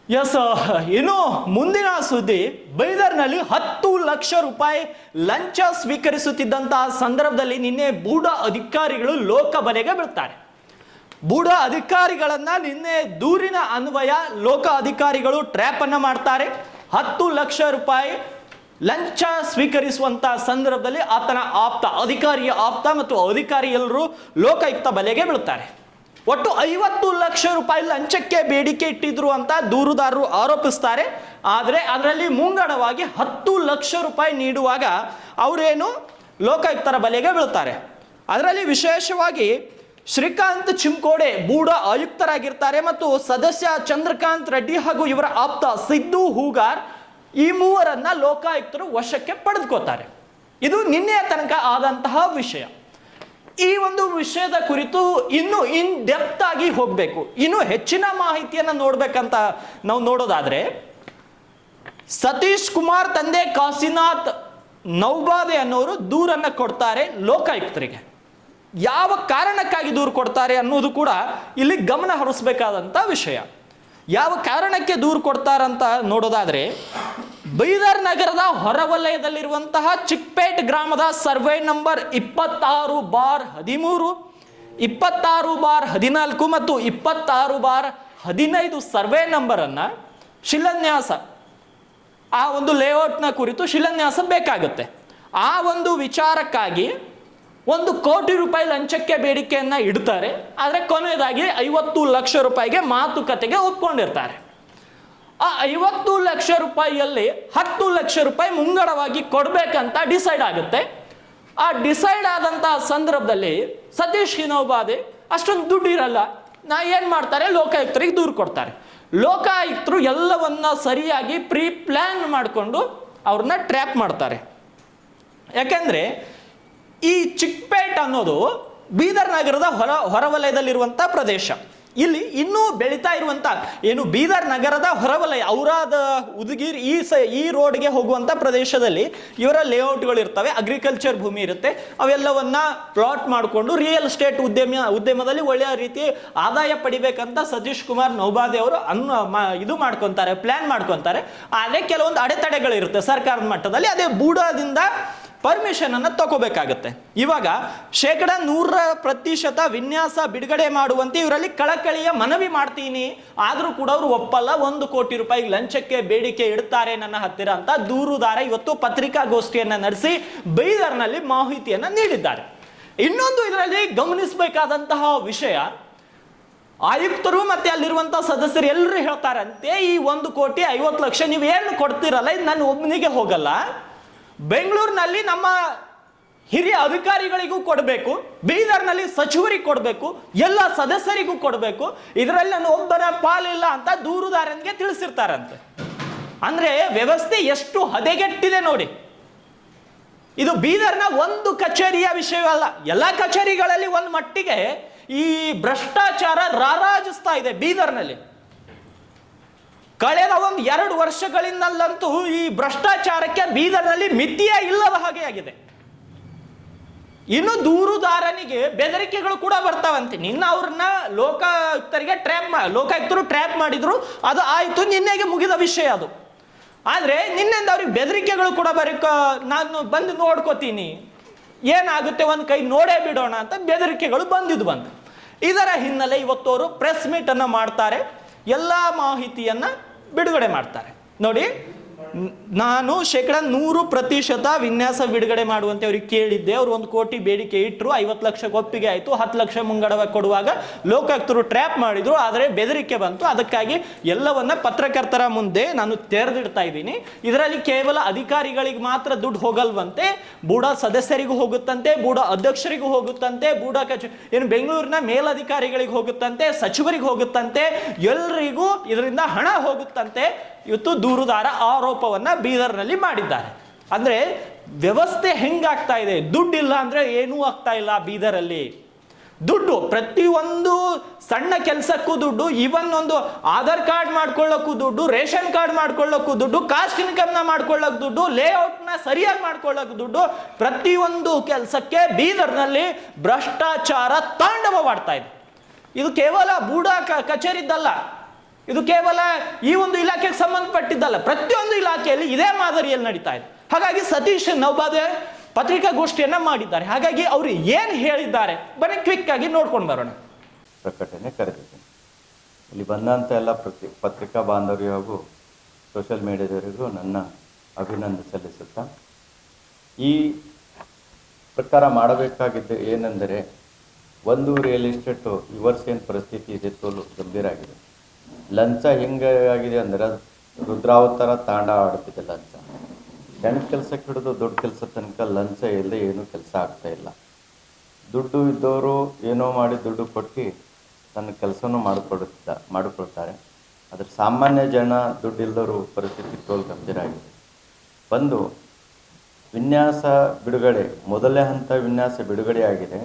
S, ಇನ್ನು ಮುಂದಿನ ಸುದ್ದಿ, ಬೈದರ್ನಲ್ಲಿ 10 ಲಕ್ಷ ರೂಪಾಯಿ ಲಂಚ ಸ್ವೀಕರಿಸುತ್ತಿದ್ದಂತಹ ಸಂದರ್ಭದಲ್ಲಿ ನಿನ್ನೆ ಬೂಡಾ ಅಧಿಕಾರಿಗಳು ಲೋಕಬಲೆಗೆ ಬೀಳ್ತಾರೆ. ಬೂಡಾ ಅಧಿಕಾರಿಗಳನ್ನ ನಿನ್ನೆ ದೂರಿನ ಅನ್ವಯ ಲೋಕ ಅಧಿಕಾರಿಗಳು ಟ್ರ್ಯಾಪ್ ಅನ್ನ ಮಾಡ್ತಾರೆ. 10 ಲಕ್ಷ ರೂಪಾಯಿ ಲಂಚ ಸ್ವೀಕರಿಸುವಂತಹ ಸಂದರ್ಭದಲ್ಲಿ ಆತನ ಅಧಿಕಾರಿಯ ಆಪ್ತ ಮತ್ತು ಅಧಿಕಾರಿ ಎಲ್ಲರೂ ಲೋಕಾಯುಕ್ತ ಬಲೆಗೆ ಬೀಳ್ತಾರೆ. ಒಟ್ಟು 50 ಲಕ್ಷ ರೂಪಾಯಿ ಲಂಚಕ್ಕೆ ಬೇಡಿಕೆ ಇಟ್ಟಿದ್ರು ಅಂತ ದೂರುದಾರರು ಆರೋಪಿಸ್ತಾರೆ. ಆದರೆ ಅದರಲ್ಲಿ ಮುಂಗಡವಾಗಿ 10 ಲಕ್ಷ ರೂಪಾಯಿ ನೀಡುವಾಗ ಅವರೇನು ಲೋಕಾಯುಕ್ತರ ಬಲೆಗೆ ಬೀಳ್ತಾರೆ. ಅದರಲ್ಲಿ ವಿಶೇಷವಾಗಿ ಶ್ರೀಕಾಂತ್ ಚಿಮ್ಕೋಡೆ ಬೂಡಾ ಆಯುಕ್ತರಾಗಿರ್ತಾರೆ ಮತ್ತು ಸದಸ್ಯ ಚಂದ್ರಕಾಂತ್ ರೆಡ್ಡಿ ಹಾಗೂ ಇವರ ಆಪ್ತ ಸಿದ್ದು ಹೂಗಾರ್, ಈ ಮೂವರನ್ನ ಲೋಕಾಯುಕ್ತರು ವಶಕ್ಕೆ ಪಡೆದುಕೋತಾರೆ. ಇದು ನಿನ್ನೆಯ ತನಕ ಆದಂತಹ ವಿಷಯ. ಈ ಒಂದು ವಿಷಯದ ಕುರಿತು ಇನ್ನು ಇನ್ ಡೆಪ್ತ್ ಆಗಿ ಹೋಗಬೇಕು, ಇನ್ನು ಹೆಚ್ಚಿನ ಮಾಹಿತಿಯನ್ನು ನೋಡ್ಬೇಕಂತ ನಾವು ನೋಡೋದಾದ್ರೆ, ಸತೀಶ್ ಕುಮಾರ್ ತಂದೆ ಕಾಶಿನಾಥ್ ನೌಬಾದೆ ಅನ್ನೋರು ದೂರನ್ನ ಕೊಡ್ತಾರೆ ಲೋಕಾಯುಕ್ತರಿಗೆ. ಯಾವ ಕಾರಣಕ್ಕಾಗಿ ದೂರು ಕೊಡ್ತಾರೆ ಅನ್ನೋದು ಕೂಡ ಇಲ್ಲಿ ಗಮನ ಹರಿಸಬೇಕಾದಂತ ವಿಷಯ. ಯಾವ ಕಾರಣಕ್ಕೆ ದೂರು ಕೊಡ್ತಾರಂತ ನೋಡೋದಾದ್ರೆ, ಬೈದರ್ ನಗರದ ಹೊರವಲಯದಲ್ಲಿರುವಂತಹ ಚಿಕ್ಪೇಟ್ ಗ್ರಾಮದ ಸರ್ವೆ ನಂಬರ್ 26/13, 26/14 ಮತ್ತು 26/15 ಸರ್ವೆ ನಂಬರ್ ಅನ್ನ ಶಿಲಾನ್ಯಾಸ, ಆ ಒಂದು ಲೇಔಟ್ನ ಕುರಿತು ಶಿಲಾನ್ಯಾಸ ಬೇಕಾಗುತ್ತೆ. ಆ ಒಂದು ವಿಚಾರಕ್ಕಾಗಿ 1 ಕೋಟಿ ರೂಪಾಯಿ ಲಂಚಕ್ಕೆ ಬೇಡಿಕೆಯನ್ನ ಇಡ್ತಾರೆ. ಆದರೆ ಕೊನೆಯದಾಗಿ 50 ಲಕ್ಷ ರೂಪಾಯಿಗೆ ಮಾತುಕತೆಗೆ ಒಪ್ಕೊಂಡಿರ್ತಾರೆ. ಆ 50 ಲಕ್ಷ ರೂಪಾಯಿಯಲ್ಲಿ 10 ಲಕ್ಷ ರೂಪಾಯಿ ಮುಂಗಡವಾಗಿ ಕೊಡ್ಬೇಕಂತ ಡಿಸೈಡ್ ಆಗುತ್ತೆ. ಆ ಡಿಸೈಡ್ ಆದಂತಹ ಸಂದರ್ಭದಲ್ಲಿ ಸತೀಶ್ ಹಿನೋಬಾದೆ ಅಷ್ಟೊಂದು ದುಡ್ಡು ಇರಲ್ಲ. ಏನ್ ಮಾಡ್ತಾರೆ, ಲೋಕಾಯುಕ್ತರಿಗೆ ದೂರು ಕೊಡ್ತಾರೆ. ಲೋಕಾಯುಕ್ತರು ಎಲ್ಲವನ್ನ ಸರಿಯಾಗಿ ಪ್ರೀ ಪ್ಲಾನ್ ಮಾಡಿಕೊಂಡು ಅವ್ರನ್ನ ಟ್ರ್ಯಾಪ್ ಮಾಡ್ತಾರೆ. ಯಾಕೆಂದ್ರೆ ಈ ಚಿಕ್ಪೇಟ್ ಅನ್ನೋದು ಬೀದರ್ ನಗರದ ಹೊರವಲಯದಲ್ಲಿರುವಂಥ ಪ್ರದೇಶ. ಇಲ್ಲಿ ಇನ್ನೂ ಬೆಳೀತಾ ಇರುವಂಥ ಏನು ಬೀದರ್ ನಗರದ ಹೊರವಲಯ, ಔರಾದ, ಉದಗಿರ್ ಈ ರೋಡ್ಗೆ ಹೋಗುವಂಥ ಪ್ರದೇಶದಲ್ಲಿ ಇವರ ಲೇಔಟ್ಗಳು ಇರ್ತವೆ, ಅಗ್ರಿಕಲ್ಚರ್ ಭೂಮಿ ಇರುತ್ತೆ. ಅವೆಲ್ಲವನ್ನ ಪ್ಲಾಟ್ ಮಾಡಿಕೊಂಡು ರಿಯಲ್ ಎಸ್ಟೇಟ್ ಉದ್ಯಮದಲ್ಲಿ ಒಳ್ಳೆಯ ರೀತಿ ಆದಾಯ ಪಡಿಬೇಕಂತ ಸತೀಶ್ ಕುಮಾರ್ ನೌಬಾದೆ ಅವರು ಇದು ಮಾಡ್ಕೊತಾರೆ, ಪ್ಲಾನ್ ಮಾಡ್ಕೊತಾರೆ. ಆದರೆ ಕೆಲವೊಂದು ಅಡೆತಡೆಗಳಿರುತ್ತೆ ಸರ್ಕಾರದ ಮಟ್ಟದಲ್ಲಿ. ಅದೇ ಬೂಡಾದಿಂದ ಪರ್ಮಿಷನ್ ಅನ್ನು ತಗೋಬೇಕಾಗತ್ತೆ. ಇವಾಗ 100% ವಿನ್ಯಾಸ ಬಿಡುಗಡೆ ಮಾಡುವಂತೆ ಇವರಲ್ಲಿ ಕಳಕಳಿಯ ಮನವಿ ಮಾಡ್ತೀನಿ, ಆದರೂ ಕೂಡ ಅವರು ಒಪ್ಪಲ್ಲ. 1 ಕೋಟಿ ರೂಪಾಯಿ ಲಂಚಕ್ಕೆ ಬೇಡಿಕೆ ಇಡ್ತಾರೆ ನನ್ನ ಹತ್ತಿರ ಅಂತ ದೂರುದಾರ ಇವತ್ತು ಪತ್ರಿಕಾಗೋಷ್ಠಿಯನ್ನ ನಡೆಸಿ ಬೈದರ್ನಲ್ಲಿ ಮಾಹಿತಿಯನ್ನ ನೀಡಿದ್ದಾರೆ. ಇನ್ನೊಂದು ಇದರಲ್ಲಿ ಗಮನಿಸಬೇಕಾದಂತಹ ವಿಷಯ, ಆಯುಕ್ತರು ಮತ್ತೆ ಅಲ್ಲಿರುವಂತಹ ಸದಸ್ಯರು ಎಲ್ಲರೂ ಹೇಳ್ತಾರಂತೆ, ಈ 1 ಕೋಟಿ 50 ಲಕ್ಷ ನೀವು ಏನು ಕೊಡ್ತಿರಲ್ಲ, ಇದು ನನ್ನ ಒಬ್ಬನಿಗೆ ಹೋಗಲ್ಲ, ಬೆಂಗಳೂರಿನಲ್ಲಿ ನಮ್ಮ ಹಿರಿಯ ಅಧಿಕಾರಿಗಳಿಗೂ ಕೊಡಬೇಕು, ಬೀದರ್ನಲ್ಲಿ ಸಚಿವರಿಗೆ ಕೊಡಬೇಕು, ಎಲ್ಲ ಸದಸ್ಯರಿಗೂ ಕೊಡಬೇಕು, ಇದರಲ್ಲಿ ನನ್ನ ಒಬ್ಬನ ಪಾಲಿಲ್ಲ ಅಂತ ದೂರುದಾರನಿಗೆ ತಿಳಿಸಿರ್ತಾರಂತೆ. ಅಂದ್ರೆ ವ್ಯವಸ್ಥೆ ಎಷ್ಟು ಹದಗೆಟ್ಟಿದೆ ನೋಡಿ. ಇದು ಬೀದರ್ನ ಒಂದು ಕಚೇರಿಯ ವಿಷಯವಲ್ಲ, ಎಲ್ಲ ಕಚೇರಿಗಳಲ್ಲಿ ಒಂದು ಮಟ್ಟಿಗೆ ಈ ಭ್ರಷ್ಟಾಚಾರ ರಾರಾಜಿಸ್ತಾ ಇದೆ ಬೀದರ್ನಲ್ಲಿ. ಕಳೆದ 2 ವರ್ಷಗಳಿಂದಲಂತೂ ಈ ಭ್ರಷ್ಟಾಚಾರಕ್ಕೆ ಬೀದರ್ನಲ್ಲಿ ಮಿತಿಯೇ ಇಲ್ಲದ ಹಾಗೆ ಆಗಿದೆ. ಇನ್ನು ದೂರುದಾರನಿಗೆ ಬೆದರಿಕೆಗಳು ಕೂಡ ಬರ್ತಾವಂತೆ. ನಿನ್ನ ಅವ್ರನ್ನ ಲೋಕಾಯುಕ್ತರು ಟ್ರ್ಯಾಪ್ ಮಾಡಿದ್ರು, ಅದು ಆಯ್ತು, ನಿನ್ನೆಗೆ ಮುಗಿದ ವಿಷಯ ಅದು. ಆದ್ರೆ ನಿನ್ನೆಂದ ಅವ್ರಿಗೆ ಬೆದರಿಕೆಗಳು ಕೂಡ ನಾನು ಬಂದು ನೋಡ್ಕೋತೀನಿ, ಏನಾಗುತ್ತೆ ಒಂದು ಕೈ ನೋಡೇ ಬಿಡೋಣ ಅಂತ ಬೆದರಿಕೆಗಳು ಬಂದು. ಇದರ ಹಿನ್ನೆಲೆ ಇವತ್ತು ಅವರು ಪ್ರೆಸ್ ಮೀಟ್ ಅನ್ನ ಮಾಡ್ತಾರೆ, ಎಲ್ಲ ಮಾಹಿತಿಯನ್ನ ಬಿಡುಗಡೆ ಮಾಡ್ತಾರೆ. ನೋಡಿ, ನಾನು 100% ವಿನ್ಯಾಸ ಬಿಡುಗಡೆ ಮಾಡುವಂತೆ ಅವ್ರಿಗೆ ಕೇಳಿದ್ದೆ. ಅವರು 1 ಕೋಟಿ ಬೇಡಿಕೆ ಇಟ್ಟರು, 50 ಲಕ್ಷ ಒಪ್ಪಿಗೆ ಆಯಿತು, 10 ಲಕ್ಷ ಮುಂಗಡವಾಗಿ ಕೊಡುವಾಗ ಲೋಕಾಯುಕ್ತರು ಟ್ರ್ಯಾಪ್ ಮಾಡಿದ್ರು. ಆದರೆ ಬೆದರಿಕೆ ಬಂತು. ಅದಕ್ಕಾಗಿ ಎಲ್ಲವನ್ನ ಪತ್ರಕರ್ತರ ಮುಂದೆ ನಾನು ತೆರೆದಿಡ್ತಾ ಇದ್ದೀನಿ. ಇದರಲ್ಲಿ ಕೇವಲ ಅಧಿಕಾರಿಗಳಿಗೆ ಮಾತ್ರ ದುಡ್ಡು ಹೋಗಲ್ವಂತೆ, ಬೂಡಾ ಸದಸ್ಯರಿಗೂ ಹೋಗುತ್ತಂತೆ, ಬೂಡಾ ಅಧ್ಯಕ್ಷರಿಗೂ ಹೋಗುತ್ತಂತೆ, ಬೂಡಾ ಏನು ಬೆಂಗಳೂರಿನ ಮೇಲಧಿಕಾರಿಗಳಿಗೆ ಹೋಗುತ್ತಂತೆ, ಸಚಿವರಿಗೆ ಹೋಗುತ್ತಂತೆ, ಎಲ್ಲರಿಗೂ ಇದರಿಂದ ಹಣ ಹೋಗುತ್ತಂತೆ. ಇವತ್ತು ದೂರುದಾರ ಆರೋಪವನ್ನ ಬೀದರ್ನಲ್ಲಿ ಮಾಡಿದ್ದಾರೆ. ಅಂದ್ರೆ ವ್ಯವಸ್ಥೆ ಹೆಂಗಾಗ್ತಾ ಇದೆ, ದುಡ್ಡಿಲ್ಲ ಅಂದ್ರೆ ಏನೂ ಆಗ್ತಾ ಇಲ್ಲ ಬೀದರಲ್ಲಿ. ದುಡ್ಡು ಪ್ರತಿಯೊಂದು ಸಣ್ಣ ಕೆಲಸಕ್ಕೂ ದುಡ್ಡು, ಇವನ್ ಒಂದು ಆಧಾರ್ ಕಾರ್ಡ್ ಮಾಡ್ಕೊಳ್ಳೋಕ್ಕೂ ದುಡ್ಡು, ರೇಷನ್ ಕಾರ್ಡ್ ಮಾಡ್ಕೊಳ್ಳೋಕ್ಕೂ ದುಡ್ಡು, ಕಾಸ್ಟ್ ಇನ್ಕಮ್ನ ಮಾಡ್ಕೊಳ್ಳೋಕೆ ದುಡ್ಡು, ಲೇಔಟ್ನ ಸರಿಯಾಗಿ ಮಾಡ್ಕೊಳ್ಳೋಕೆ ದುಡ್ಡು, ಪ್ರತಿಯೊಂದು ಕೆಲಸಕ್ಕೆ ಬೀದರ್ನಲ್ಲಿ ಭ್ರಷ್ಟಾಚಾರ ತಾಂಡವವಾಡ್ತಾ ಇದೆ. ಇದು ಕೇವಲ ಬೂಡಾ ಕಚೇರಿದ್ದಲ್ಲ, ಇದು ಕೇವಲ ಈ ಒಂದು ಇಲಾಖೆಗೆ ಸಂಬಂಧಪಟ್ಟಿದ್ದಲ್ಲ, ಪ್ರತಿಯೊಂದು ಇಲಾಖೆಯಲ್ಲಿ ಇದೇ ಮಾದರಿಯಲ್ಲಿ ನಡೀತಾ ಇದೆ. ಹಾಗಾಗಿ ಸತೀಶ್ ನೌಬಾದೆ ಪತ್ರಿಕಾಗೋಷ್ಠಿಯನ್ನ ಮಾಡಿದ್ದಾರೆ. ಹಾಗಾಗಿ ಅವರು ಏನು ಹೇಳಿದ್ದಾರೆ ಬನ್ನಿ ಕ್ವಿಕ್ ಆಗಿ ನೋಡ್ಕೊಂಡು ಬರೋಣ. ಪ್ರಕಟಣೆ ಕರೆದಿದ್ದೀನಿ. ಇಲ್ಲಿ ಬಂದಂಥ ಎಲ್ಲ ಪತ್ರಿಕಾ ಬಾಂಧವರಿಗೂ ಹಾಗೂ ಸೋಷಿಯಲ್ ಮೀಡಿಯಾದವರಿಗೂ ನನ್ನ ಅಭಿನಂದನೆ ಸಲ್ಲಿಸುತ್ತಾ, ಈ ಪ್ರಕಾರ ಮಾಡಬೇಕಾಗಿದ್ದು ಏನೆಂದರೆ, ಒಂದು ರಿಯಲ್ ಎಸ್ಟೇಟು ಈ ವರ್ಷ ಏನು ಪರಿಸ್ಥಿತಿ ಇದೆ ತೋಲು ಗಂಭೀರ ಆಗಿದೆ. ಲಂಚ ಹೆಂಗಾಗಿದೆ ಅಂದರೆ ರುದ್ರಾವತಾರ ತಾಂಡ ಆಡ್ತಿದೆ ಲಂಚ. ಸಣ್ಣ ಕೆಲಸಕ್ಕೆ ಹಿಡಿದು ದೊಡ್ಡ ಕೆಲಸ ತನಕ ಲಂಚ ಇಲ್ಲದೆ ಏನೂ ಕೆಲಸ ಆಗ್ತಾ ಇಲ್ಲ. ದುಡ್ಡು ಇದ್ದವರು ಏನೋ ಮಾಡಿ ದುಡ್ಡು ಕೊಟ್ಟು ತನ್ನ ಕೆಲಸನೂ ಮಾಡಿಕೊಳ್ತಾರೆ. ಆದರೆ ಸಾಮಾನ್ಯ ಜನ ದುಡ್ಡು ಇಲ್ಲದವರು ಪರಿಸ್ಥಿತಿ ತೋಲ್ ಗಂಭೀರ ಆಗಿದೆ. ಒಂದು ವಿನ್ಯಾಸ ಬಿಡುಗಡೆ, ಮೊದಲನೇ ಹಂತ ವಿನ್ಯಾಸ ಬಿಡುಗಡೆ ಆಗಿದೆ.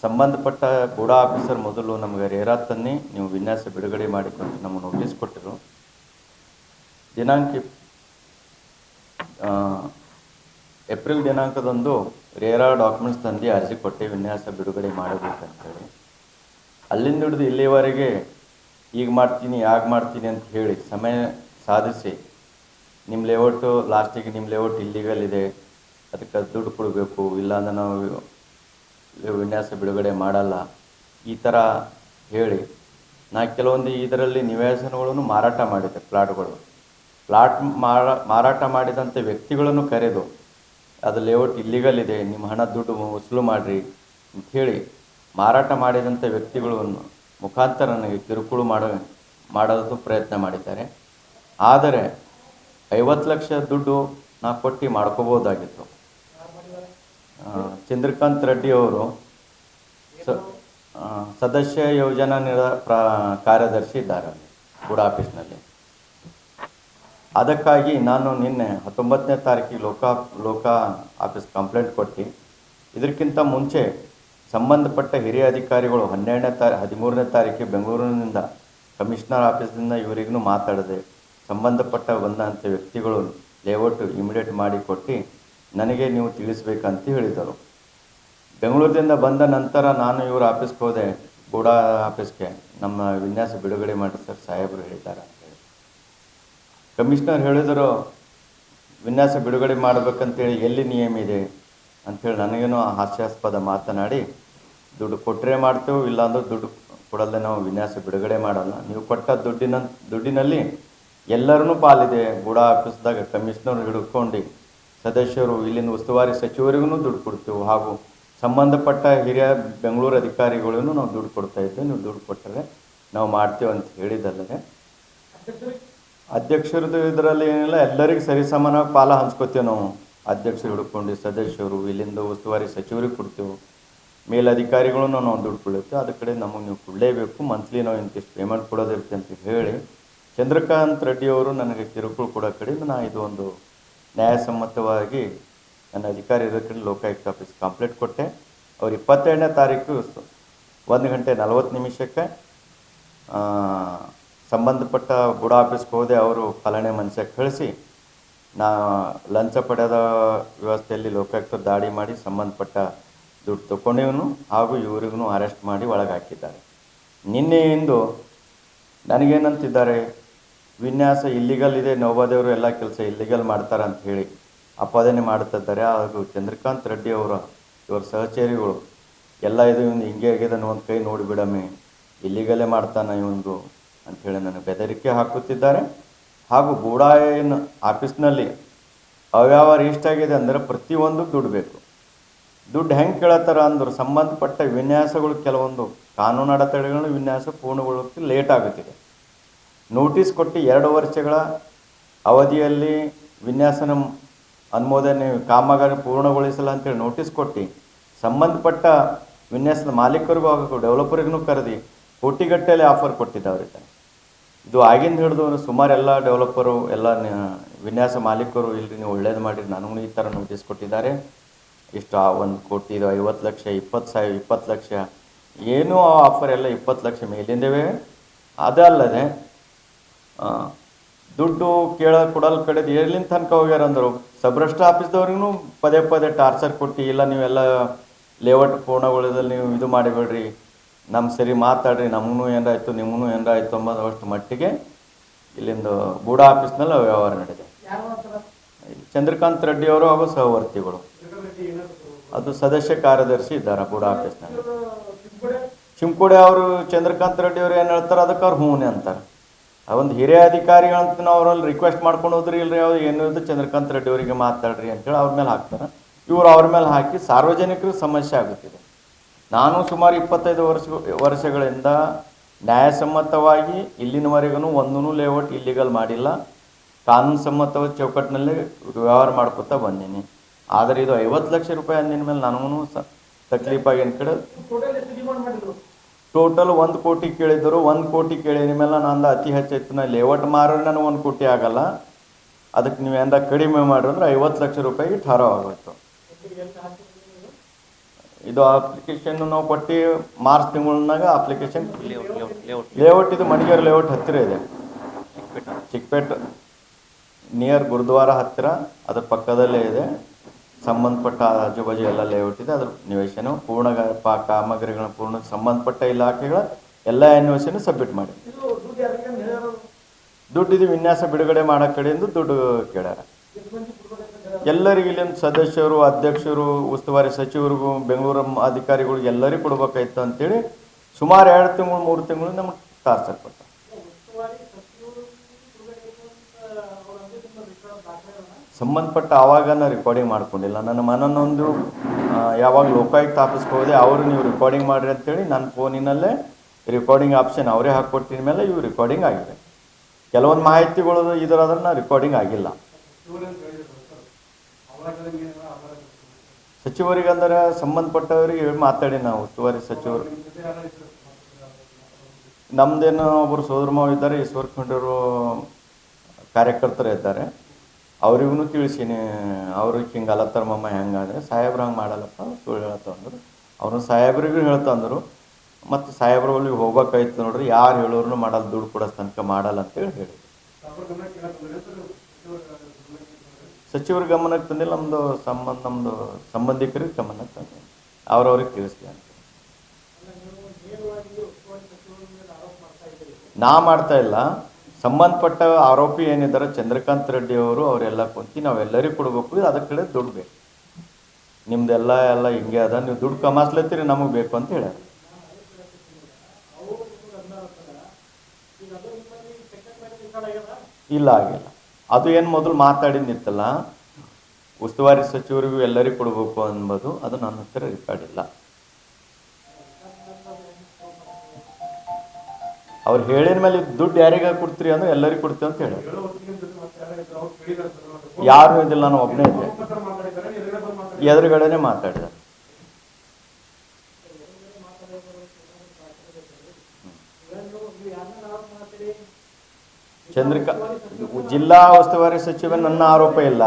ಸಂಬಂಧಪಟ್ಟ ಬುಡಾ ಆಫೀಸರ್ ಮೊದಲು ನಮಗೆ ರೇರಾ ತನ್ನಿ ನೀವು ವಿನ್ಯಾಸ ಬಿಡುಗಡೆ ಮಾಡಿಕೊಂಡು ನಮಗೆ ನೋಟಿಸ್ ಕೊಟ್ಟರು. ದಿನಾಂಕ ಏಪ್ರಿಲ್ ದಿನಾಂಕದಂದು ರೇರಾ ಡಾಕ್ಯುಮೆಂಟ್ಸ್ ತಂದು ಅರ್ಜಿ ಕೊಟ್ಟು ವಿನ್ಯಾಸ ಬಿಡುಗಡೆ ಮಾಡಬೇಕಂತೇಳಿ. ಅಲ್ಲಿಂದ ಹಿಡಿದು ಇಲ್ಲಿವರೆಗೆ ಈಗ ಮಾಡ್ತೀನಿ ಆಗ ಮಾಡ್ತೀನಿ ಅಂತ ಹೇಳಿ ಸಮಯ ಸಾಧಿಸಿ ನಿಮ್ಮ ಲೇಔಟು ಲಾಸ್ಟಿಗೆ ನಿಮ್ಮ ಲೇಔಟ್ ಇಲ್ಲಿಗಲ್ ಇದೆ, ಅದಕ್ಕೆ ದುಡ್ಡು ಕೊಡಬೇಕು, ಇಲ್ಲಾಂದ್ರೆ ನಾವು ವಿನ್ಯಾಸ ಬಿಡುಗಡೆ ಮಾಡಲ್ಲ, ಈ ಥರ ಹೇಳಿ ನಾ ಕೆಲವೊಂದು ಇದರಲ್ಲಿ ನಿವೇಶನಗಳನ್ನು ಮಾರಾಟ ಮಾಡಿದೆ. ಪ್ಲಾಟ್ ಮಾರಾಟ ಮಾಡಿದಂಥ ವ್ಯಕ್ತಿಗಳನ್ನು ಕರೆದು ಅದು ಲೇಔಟ್ ಇಲ್ಲಿಗಲ್ ಇದೆ, ನಿಮ್ಮ ಹಣ ದುಡ್ಡು ವಸೂಲು ಮಾಡಿರಿ ಅಂಥೇಳಿ ಮಾರಾಟ ಮಾಡಿದಂಥ ವ್ಯಕ್ತಿಗಳನ್ನು ಮುಖಾಂತರ ನನಗೆ ಕಿರುಕುಳ ಮಾಡೋದು ಪ್ರಯತ್ನ ಮಾಡಿದ್ದಾರೆ. ಆದರೆ 50 ಲಕ್ಷ ದುಡ್ಡು ನಾ ಕೊಟ್ಟು ಮಾಡ್ಕೋಬೋದಾಗಿತ್ತು. ಚಂದ್ರಕಾಂತ್ ರೆಡ್ಡಿ ಅವರು ಸದಸ್ಯ ಯೋಜನಾ ಕಾರ್ಯದರ್ಶಿ ಇದ್ದಾರೆ ಬುಡಾ ಆಫೀಸ್ನಲ್ಲಿ. ಅದಕ್ಕಾಗಿ ನಾನು ನಿನ್ನೆ 19ನೇ ತಾರೀಕಿಗೆ ಲೋಕ ಆಫೀಸ್ ಕಂಪ್ಲೇಂಟ್ ಕೊಟ್ಟು, ಇದಕ್ಕಿಂತ ಮುಂಚೆ ಸಂಬಂಧಪಟ್ಟ ಹಿರಿಯ ಅಧಿಕಾರಿಗಳು 13ನೇ ತಾರೀಕಿಗೆ ಬೆಂಗಳೂರಿನಿಂದ ಕಮಿಷನರ್ ಆಫೀಸಿಂದ ಇವರಿಗೂ ಮಾತಾಡಿದೆ. ಸಂಬಂಧಪಟ್ಟ ಬಂದಂಥ ವ್ಯಕ್ತಿಗಳು ಲೇಔಟ್ ಇಮಿಡಿಯೇಟ್ ಮಾಡಿ ಕೊಟ್ಟು ನನಗೆ ನೀವು ತಿಳಿಸ್ಬೇಕಂತ ಹೇಳಿದರು. ಬೆಂಗಳೂರಿನಿಂದ ಬಂದ ನಂತರ ನಾನು ಇವ್ರ ಆಫೀಸ್ಗೆ ಹೋದೆ, ಬುಡಾ ಆಫೀಸ್ಗೆ. ನಮ್ಮ ವಿನ್ಯಾಸ ಬಿಡುಗಡೆ ಮಾಡಿ ಸರ್ ಸಾಹೇಬರು ಹೇಳಿದ್ದಾರೆ ಅಂತೇಳಿ. ಕಮಿಷನರ್ ಹೇಳಿದರು ವಿನ್ಯಾಸ ಬಿಡುಗಡೆ ಮಾಡಬೇಕಂತೇಳಿ ಎಲ್ಲಿ ನಿಯಮ ಇದೆ ಅಂಥೇಳಿ ನನಗೇನು ಹಾಸ್ಯಾಸ್ಪದ ಮಾತನಾಡಿ, ದುಡ್ಡು ಕೊಟ್ಟರೆ ಮಾಡ್ತೇವೆ, ಇಲ್ಲಾಂದ್ರೆ ದುಡ್ಡು ಕೊಡಲ್ಲದೆ ನಾವು ವಿನ್ಯಾಸ ಬಿಡುಗಡೆ ಮಾಡಲ್ಲ, ನೀವು ಕೊಟ್ಟ ದುಡ್ಡಿನಲ್ಲಿ ಎಲ್ಲರನ್ನೂ ಪಾಲಿದೆ. ಬುಡಾ ಆಫೀಸ್ದಾಗ ಕಮಿಷನರ್ ಹಿಡ್ಕೊಂಡು ಸದಸ್ಯರು, ಇಲ್ಲಿಂದ ಉಸ್ತುವಾರಿ ಸಚಿವರಿಗೂ ದುಡ್ಡು ಕೊಡ್ತೇವೆ, ಹಾಗೂ ಸಂಬಂಧಪಟ್ಟ ಹಿರಿಯ ಬೆಂಗಳೂರು ಅಧಿಕಾರಿಗಳಿಗೂ ನಾವು ದುಡ್ಡು ಕೊಡ್ತಾ ಇದ್ದೇವೆ, ನೀವು ದುಡ್ಡು ಕೊಟ್ಟರೆ ನಾವು ಮಾಡ್ತೇವೆ ಅಂತ ಹೇಳಿದಲ್ಲದೆ, ಅಧ್ಯಕ್ಷರದ್ದು ಇದರಲ್ಲಿ ಏನಿಲ್ಲ, ಎಲ್ಲರಿಗೂ ಸರಿಸಮಾನವಾಗಿ ಪಾಲ ಹಂಚ್ಕೋತೇವೆ ನಾವು. ಅಧ್ಯಕ್ಷರು ಹಿಡ್ಕೊಂಡು ಸದಸ್ಯರು, ಇಲ್ಲಿಂದ ಉಸ್ತುವಾರಿ ಸಚಿವರಿಗೆ ಕೊಡ್ತೇವೆ, ಮೇಲಧಿಕಾರಿಗಳನ್ನು ನಾವು ದುಡ್ಡು ಕೊಡ್ತೇವೆ, ಅದ ಕಡೆ ನಮಗೆ ನೀವು ಕೊಡಲೇಬೇಕು, ಮಂತ್ಲಿ ನಾವು ಇಂತಿಷ್ಟು ಪೇಮೆಂಟ್ ಕೊಡೋದಿರುತ್ತೆ ಅಂತ ಹೇಳಿ ಚಂದ್ರಕಾಂತ್ ರೆಡ್ಡಿ ಅವರು ನನಗೆ ಕಿರುಕುಳ ಕೊಡೋ ಕಡೆಯಿಂದ ನಾ ಇದು ಒಂದು ನ್ಯಾಯಸಮ್ಮತವಾಗಿ ನನ್ನ ಅಧಿಕಾರಿ ಇರೋ ಕಡೆ ಲೋಕಾಯುಕ್ತ ಆಫೀಸ್ ಕಂಪ್ಲೇಂಟ್ ಕೊಟ್ಟೆ. ಅವ್ರು 22ನೇ ತಾರೀಕು 1:40 ಸಂಬಂಧಪಟ್ಟ ಬುಡಾ ಆಫೀಸ್ಗೆ ಹೋದೆ. ಅವರು ಫಲಾನೆ ಮನುಷ್ಯ ಕಳಿಸಿ ನಾ ಲಂಚ ಪಡೆದ ವ್ಯವಸ್ಥೆಯಲ್ಲಿ ಲೋಕಾಯುಕ್ತರು ದಾಳಿ ಮಾಡಿ ಸಂಬಂಧಪಟ್ಟ ದುಡ್ಡು ತಗೊಂಡಿವನು ಹಾಗೂ ಇವರಿಗೂ ಅರೆಸ್ಟ್ ಮಾಡಿ ಒಳಗೆ ಹಾಕಿದ್ದಾರೆ. ನಿನ್ನೆಯಿಂದ ನನಗೇನಂತಿದ್ದಾರೆ, ವಿನ್ಯಾಸ ಇಲ್ಲಿಗಲ್ ಇದೆ, ನೌಬಾದೆಯವರು ಎಲ್ಲ ಕೆಲಸ ಇಲ್ಲಿಗಲ್ ಮಾಡ್ತಾರೆ ಅಂತ ಹೇಳಿ ಅಪಾದನೆ ಮಾಡುತ್ತಿದ್ದಾರೆ. ಹಾಗೂ ಚಂದ್ರಕಾಂತ್ ರೆಡ್ಡಿ ಇವರ ಸಹಚರಿಗಳು ಎಲ್ಲ ಇದು ಹಿಂಗೆ ಆಗಿದೆ, ಒಂದು ಕೈ ನೋಡಿಬಿಡಮ್ಮೆ, ಇಲ್ಲಿಗಲ್ಲೇ ಮಾಡ್ತಾನೆ ಇವೊಂದು ಅಂಥೇಳಿ ನನಗೆ ಬೆದರಿಕೆ ಹಾಕುತ್ತಿದ್ದಾರೆ. ಹಾಗೂ ಬುಡಾ ಆಫೀಸ್ನಲ್ಲಿ ಅವ್ಯವಹಾರ ಎಷ್ಟಾಗಿದೆ ಅಂದರೆ ಪ್ರತಿಯೊಂದು ದುಡ್ಡು ಬೇಕು. ದುಡ್ಡು ಹೆಂಗೆ ಕೇಳತ್ತಾರ ಅಂದ್ರೆ ಸಂಬಂಧಪಟ್ಟ ವಿನ್ಯಾಸಗಳು, ಕೆಲವೊಂದು ಕಾನೂನು ಅಡೆತಡೆಗಳು ವಿನ್ಯಾಸ ಪೂರ್ಣಗೊಳ್ಳೋಕ್ಕೆ ಲೇಟ್ ಆಗುತ್ತಿದೆ. ನೋಟಿಸ್ ಕೊಟ್ಟು 2 ವರ್ಷಗಳ ಅವಧಿಯಲ್ಲಿ ವಿನ್ಯಾಸನ ಅನುಮೋದನೆ ಕಾಮಗಾರಿ ಪೂರ್ಣಗೊಳಿಸಲ್ಲ ಅಂತೇಳಿ ನೋಟಿಸ್ ಕೊಟ್ಟು ಸಂಬಂಧಪಟ್ಟ ವಿನ್ಯಾಸದ ಮಾಲೀಕರಿಗೂ ಹಾಗೂ ಡೆವಲಪರಿಗೂ ಕರೆದು ಕೋಟಿಗಟ್ಟಲೆ ಆಫರ್ ಕೊಟ್ಟಿದ್ದವ್ರಿಗೆ. ಇದು ಆಗಿಂದ ಹಿಡಿದು ಸುಮಾರು ಎಲ್ಲ ಡೆವಲಪರು, ಎಲ್ಲ ವಿನ್ಯಾಸ ಮಾಲೀಕರು ಇಲ್ಲರಿ ನೀವು ಒಳ್ಳೇದು ಮಾಡಿರಿ, ನನಗೂ ಈ ಥರ ನೋಟಿಸ್ ಕೊಟ್ಟಿದ್ದಾರೆ, ಇಷ್ಟು 1 ಕೋಟಿ, 50 ಲಕ್ಷ, 20 ಲಕ್ಷ, ಏನೂ ಆ ಆಫರ್ ಎಲ್ಲ 20 ಲಕ್ಷ ಮೇಲಿಂದೇವೆ. ಅದಲ್ಲದೆ ದುಡ್ಡು ಕೊಡಲ್ ಕಡೆದು ಎಲ್ಲಿಂದ ತನಕ ಹೋಗ್ಯಾರ ಅಂದರು. ಸಬ್ರಷ್ಟ ಆಫೀಸ್ದವ್ರಿಗೂ ಪದೇ ಟಾರ್ಚರ್ ಕೊಟ್ಟು, ಇಲ್ಲ ನೀವೆಲ್ಲ ಲೇಔಟ್ ಪೂರ್ಣಗೊಳ್ಳದಲ್ಲಿ ನೀವು ಇದು ಮಾಡಿಬೇಡ್ರಿ, ನಮ್ಮ ಸರಿ ಮಾತಾಡ್ರಿ, ನಮಗೂ ಏನಾರಾಯ್ತು ನಿಮಗೂ ಏನಾರಾಯ್ತು ಅಂಬೋದು ಅಷ್ಟು ಮಟ್ಟಿಗೆ ಇಲ್ಲಿಂದ ಬೂಡಾ ಆಫೀಸ್ನಲ್ಲಿ ವ್ಯವಹಾರ ನಡೆದಿದೆ. ಚಂದ್ರಕಾಂತ್ ರೆಡ್ಡಿ ಅವರು ಹಾಗೂ ಸಹವರ್ತಿಗಳು, ಅದು ಸದಸ್ಯ ಕಾರ್ಯದರ್ಶಿ ಇದ್ದಾರೆ ಬೂಡಾ ಆಫೀಸ್ನಲ್ಲಿ. ಚಿಂಕೋಡೆ ಅವರು ಚಂದ್ರಕಾಂತ್ ರೆಡ್ಡಿ ಅವರು ಏನು ಹೇಳ್ತಾರೆ ಅದಕ್ಕೆ ಅವ್ರು ಹೂನೆ ಅಂತಾರೆ. ಒಂದು ಹಿರಿಯ ಅಧಿಕಾರಿಗಳಂತ ನಾವು ಅವರಲ್ಲಿ ರಿಕ್ವೆಸ್ಟ್ ಮಾಡ್ಕೊಂಡು ಹೋದ್ರಿ ಇಲ್ರಿ ಅವ್ರು ಏನು ಇದು ಚಂದ್ರಕಾಂತ್ ರೆಡ್ಡಿ ಅವರಿಗೆ ಮಾತಾಡ್ರಿ ಅಂತೇಳಿ ಅವ್ರ ಮೇಲೆ ಹಾಕ್ತಾರೆ. ಇವರು ಅವ್ರ ಮೇಲೆ ಹಾಕಿ ಸಾರ್ವಜನಿಕರು ಸಮಸ್ಯೆ ಆಗುತ್ತಿದೆ. ನಾನು ಸುಮಾರು 25 ವರ್ಷಗಳಿಂದ ನ್ಯಾಯಸಮ್ಮತವಾಗಿ ಇಲ್ಲಿನವರೆಗೂ ಒಂದೂ ಲೇಔಟ್ ಇಲ್ಲಿಗಲ್ ಮಾಡಿಲ್ಲ. ಕಾನೂನು ಸಮ್ಮತ ಚೌಕಟ್ಟಿನಲ್ಲಿ ವ್ಯವಹಾರ ಮಾಡ್ಕೊತಾ ಬಂದೀನಿ. ಆದರೆ ಇದು 50 ಲಕ್ಷ ರೂಪಾಯಿ ಅಂದಿನ ಮೇಲೆ ನನಗೂ ತಕ್ಲೀಫಾಗಿ ಏನು ಕಡೆ ಟೋಟಲ್ 1 ಕೋಟಿ ಕೇಳಿದ್ರು. 1 ಕೋಟಿ ಕೇಳಿದ ಮೇಲೆ ನಂದು ಅತಿ ಹೆಚ್ಚಾಯ್ತು. ನಾ ಲೇಔಟ್ ಮಾರೋರು ನನಗೆ 1 ಕೋಟಿ ಆಗಲ್ಲ, ಅದಕ್ಕೆ ನೀವು ಏನಾರ ಕಡಿಮೆ ಮಾಡಿದ್ರೆ 50 ಲಕ್ಷ ರೂಪಾಯಿಗೆ ಠರಾವ್ ಆಗೋಯ್ತು. ಇದು ಅಪ್ಲಿಕೇಶನ್ ನಾವು ಕೊಟ್ಟು ಮಾರ್ಚ್ ತಿಂಗಳಾಗ ಅಪ್ಲಿಕೇಶನ್ ಲೇಔಟ್ ಇದು ಮಣಿಗೇರ್ ಲೇಔಟ್ ಹತ್ತಿರ ಇದೆ, ಚಿಕ್ಕಪೇಟೆ ನಿಯರ್ ಗುರುದ್ವಾರ ಹತ್ತಿರ, ಅದ್ರ ಪಕ್ಕದಲ್ಲೇ ಇದೆ. ಸಂಬಂಧಪಟ್ಟ ಆಜುಬಾಜು ಎಲ್ಲ ಲೇಔಟ್ ಇದೆ. ಅದ್ರ ನಿವೇಶನ ಪೂರ್ಣ ಕಾಮಗಾರಿಗಳನ್ನ ಪೂರ್ಣ ಸಂಬಂಧಪಟ್ಟ ಇಲಾಖೆಗಳ ಎಲ್ಲ ಎನ್ಒಸಿನ ಸಬ್ಮಿಟ್ ಮಾಡಿ ದುಡ್ಡು ಇದು ವಿನ್ಯಾಸ ಬಿಡುಗಡೆ ಮಾಡೋ ಕಡೆಯಿಂದ ದುಡ್ಡು ಕೇಳ್ಯಾರ. ಎಲ್ಲರಿಗೂ ಇಲ್ಲಿಂದ ಸದಸ್ಯರು, ಅಧ್ಯಕ್ಷರು, ಉಸ್ತುವಾರಿ ಸಚಿವರಿಗೂ, ಬೆಂಗಳೂರು ಅಧಿಕಾರಿಗಳು ಎಲ್ಲರಿಗೂ ಕೊಡ್ಬೇಕಾಯ್ತು ಅಂತೇಳಿ ಸುಮಾರು 2 ತಿಂಗಳು 3 ತಿಂಗಳು ನಮ್ಗೆ ಟಾರ್ಚರ್ ಕೊಟ್ಟ. ಸಂಬಂಧಪಟ್ಟ ಆವಾಗನ ರೆಕಾರ್ಡಿಂಗ್ ಮಾಡ್ಕೊಂಡಿಲ್ಲ. ನನ್ನ ಮನನೊಂದು ಯಾವಾಗ ಲೋಕಾಯುಕ್ತ ಆಫೀಸ್ಗೆ ಹೋದೆ, ಅವರು ನೀವು ರೆಕಾರ್ಡಿಂಗ್ ಮಾಡಿರಿ ಅಂತೇಳಿ ನನ್ನ ಫೋನಿನಲ್ಲೇ ರೆಕಾರ್ಡಿಂಗ್ ಆಪ್ಷನ್ ಅವರೇ ಹಾಕ್ಕೊಟ್ಟಿದ ಮೇಲೆ ಇವು ರೆಕಾರ್ಡಿಂಗ್ ಆಗಿದೆ. ಕೆಲವೊಂದು ಮಾಹಿತಿಗಳು ಇದರದನ್ನು ರೆಕಾರ್ಡಿಂಗ್ ಆಗಿಲ್ಲ. ಸಚಿವರಿಗೆ ಅಂದರೆ ಸಂಬಂಧಪಟ್ಟವರಿಗೆ ಮಾತಾಡಿ ನಾವು ಉಸ್ತುವಾರಿ ಸಚಿವರು ನಮ್ದೇನು ಒಬ್ಬರು ಸೋದರಮಾವ ಇದ್ದಾರೆ, ಈಶ್ವರ್ ಖಂಡರು ಕಾರ್ಯಕರ್ತರು ಇದ್ದಾರೆ, ಅವ್ರಿಗೂ ತಿಳಿಸೀನಿ. ಅವ್ರಿಗೆ ಹಿಂಗೆ ಅಲತ್ತಾರ ಮಮ್ಮ ಹೆಂಗಾದ್ರೆ ಸಾಹೇಬ್ರು ಹಂಗೆ ಮಾಡಲ್ಲಪ್ಪ ಸುಳ್ಳು ಹೇಳ್ತಂದ್ರು. ಅವ್ರನ್ನ ಸಾಹೇಬ್ರಿಗೂ ಹೇಳ್ತಂದ್ರು. ಮತ್ತು ಸಾಹೇಬ್ರು ಅಲ್ಲಿ ಹೋಗ್ಬೇಕಾಯ್ತು ನೋಡ್ರಿ, ಯಾರು ಹೇಳೋರು ಮಾಡಲ್ಲ, ದುಡ್ಡು ಕೊಡೋ ತನಕ ಮಾಡಲ್ಲ ಅಂತೇಳಿ ಹೇಳಿ ಸಚಿವರ ಗಮನಕ್ಕೆ ತಂದಿಲ್ಲ. ನಮ್ಮದು ಸಂಬಂಧಿಕರಿಗೆ ಗಮನಕ್ಕೆ ತಂದೆ, ಅವ್ರವ್ರಿಗೆ ತಿಳಿಸ್ಲಿ ಅಂತ. ನಾ ಮಾಡ್ತಾ ಇಲ್ಲ, ಸಂಬಂಧಪಟ್ಟ ಆರೋಪಿ ಏನಿದ್ದಾರೆ ಚಂದ್ರಕಾಂತ್ ರೆಡ್ಡಿ ಅವರು, ಅವರೆಲ್ಲ ಕುಂತು ನಾವೆಲ್ಲರಿಗೂ ಕೊಡಬೇಕು, ಅದರ ಕಡೆ ದುಡ್ಡು ಬೇಕು, ನಿಮ್ದೆಲ್ಲ ಹಿಂಗೆ ಅದ, ನೀವು ದುಡ್ಡು ಕಮಾಸ್ಲತ್ತೀರಿ, ನಮಗೆ ಬೇಕು ಅಂತ ಹೇಳ್ಯಾರ. ಇಲ್ಲ ಆಗಿಲ್ಲ. ಅದು ಏನು ಮೊದಲು ಮಾತಾಡಿದ್ನಿತ್ತಲ್ಲ, ಉಸ್ತುವಾರಿ ಸಚಿವರಿಗೂ ಎಲ್ಲರಿಗೂ ಕೊಡಬೇಕು ಅನ್ಬೋದು, ಅದು ನನ್ನ ಹತ್ತಿರ ರೆಕಾರ್ಡ್ ಇಲ್ಲ. ಅವ್ರು ಹೇಳಿದ ಮೇಲೆ ದುಡ್ಡು ಯಾರಿಗೆ ಕೊಡ್ತೀರಿ ಅಂದ್ರೆ ಎಲ್ಲರಿಗೂ ಕೊಡ್ತೀವಿ ಅಂತ ಹೇಳಿ. ಯಾರು ಇದಿಲ್ಲ, ನಾನು ಒಬ್ಬನೇ ಇದ್ದೆ, ಎದುರುಗಡೆನೆ ಮಾತಾಡಿದೆ. ಜಿಲ್ಲಾ ಉಸ್ತುವಾರಿ ಸಚಿವ ನನ್ನ ಆರೋಪ ಇಲ್ಲ,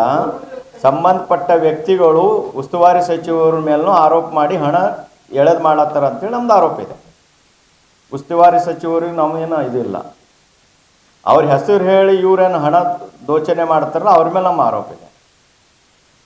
ಸಂಬಂಧಪಟ್ಟ ವ್ಯಕ್ತಿಗಳು ಉಸ್ತುವಾರಿ ಸಚಿವರ ಮೇಲೂ ಆರೋಪ ಮಾಡಿ ಹಣ ಎಳೆದು ಮಾಡತ್ತಾರ ಅಂತೇಳಿ ನಮ್ದು ಆರೋಪ ಇದೆ. ಉಸ್ತುವಾರಿ ಸಚಿವರಿಗೆ ನಮಗೇನು ಇದಿಲ್ಲ, ಅವ್ರ ಹೆಸರು ಹೇಳಿ ಇವ್ರೇನು ಹಣ ದೋಚನೆ ಮಾಡ್ತಾರಲ್ಲ ಅವ್ರ ಮೇಲೆ ನಮ್ಮ ಆರೋಪ ಇದೆ.